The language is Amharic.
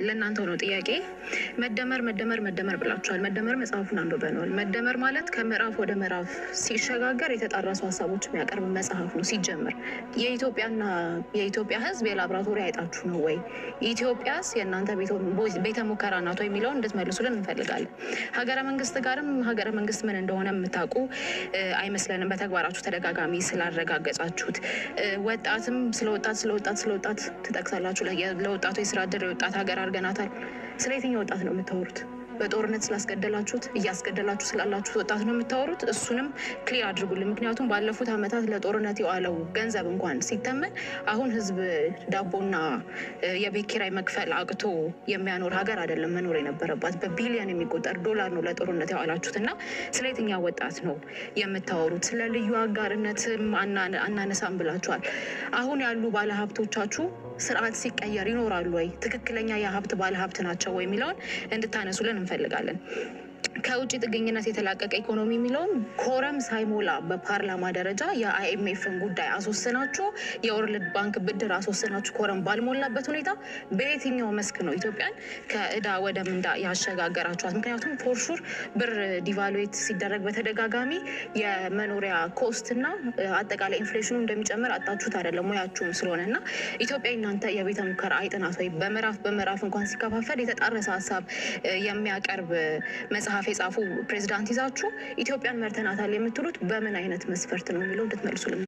ለእናንተው ነው ጥያቄ። መደመር መደመር መደመር ብላችኋል። መደመር መጽሐፉን አንብበነዋል። መደመር ማለት ከምዕራፍ ወደ ምዕራፍ ሲሸጋገር የተጣረሱ ሀሳቦች የሚያቀርብ መጽሐፍ ነው። ሲጀምር የኢትዮጵያ ሕዝብ የላብራቶሪ አይጣችሁ ነው ወይ? ኢትዮጵያስ የእናንተ ቤተ ሙከራ ናት ወይ የሚለውን እንድትመልሱልን እንፈልጋለን። ሀገረ መንግስት ጋርም ሀገረ መንግስት ምን እንደሆነ የምታውቁ አይመስለንም፣ በተግባራችሁ ተደጋጋሚ ስላረጋገጻችሁት። ወጣትም ስለወጣት ትጠቅሳላችሁ። ለወጣቱ የስራ እድል የወጣት ሀገር አድርገናታል። ስለ የትኛው ወጣት ነው የምታወሩት? በጦርነት ስላስገደላችሁት እያስገደላችሁ ስላላችሁት ወጣት ነው የምታወሩት? እሱንም ክሊር አድርጉልን። ምክንያቱም ባለፉት ዓመታት ለጦርነት የዋለው ገንዘብ እንኳን ሲተመን አሁን ህዝብ ዳቦና የቤት ኪራይ መክፈል አቅቶ የሚያኖር ሀገር አይደለም መኖር የነበረባት። በቢሊዮን የሚቆጠር ዶላር ነው ለጦርነት የዋላችሁት እና ስለ የትኛው ወጣት ነው የምታወሩት? ስለ ልዩ አጋርነትም አናነሳም ብላችኋል። አሁን ያሉ ባለሀብቶቻችሁ ስርዓት ሲቀየር ይኖራሉ ወይ? ትክክለኛ የሀብት ባለሀብት ናቸው ወይ የሚለውን እንድታነሱልን እንፈልጋለን። ከውጭ ጥገኝነት የተላቀቀ ኢኮኖሚ የሚለውን ኮረም ሳይሞላ በፓርላማ ደረጃ የአይኤምኤፍን ጉዳይ አስወስናችሁ የወርልድ ባንክ ብድር አስወስናችሁ ኮረም ባልሞላበት ሁኔታ በየትኛው መስክ ነው ኢትዮጵያን ከእዳ ወደ ምንዳ ያሸጋገራችኋት? ምክንያቱም ፎርሹር ብር ዲቫሉዌት ሲደረግ በተደጋጋሚ የመኖሪያ ኮስት እና አጠቃላይ ኢንፍሌሽኑ እንደሚጨምር አጣችሁት አይደለም ሙያችሁም ስለሆነ እና ኢትዮጵያ እናንተ የቤተ ሙከራ አይጥናት ወይ? በምዕራፍ እንኳን ሲከፋፈል የተጣረሰ ሀሳብ የሚያቀርብ መጽሐፍ የጻፉ ፕሬዝዳንት ይዛችሁ ኢትዮጵያን መርተናታል የምትሉት በምን አይነት መስፈርት ነው የሚለው እንድትመልሱልን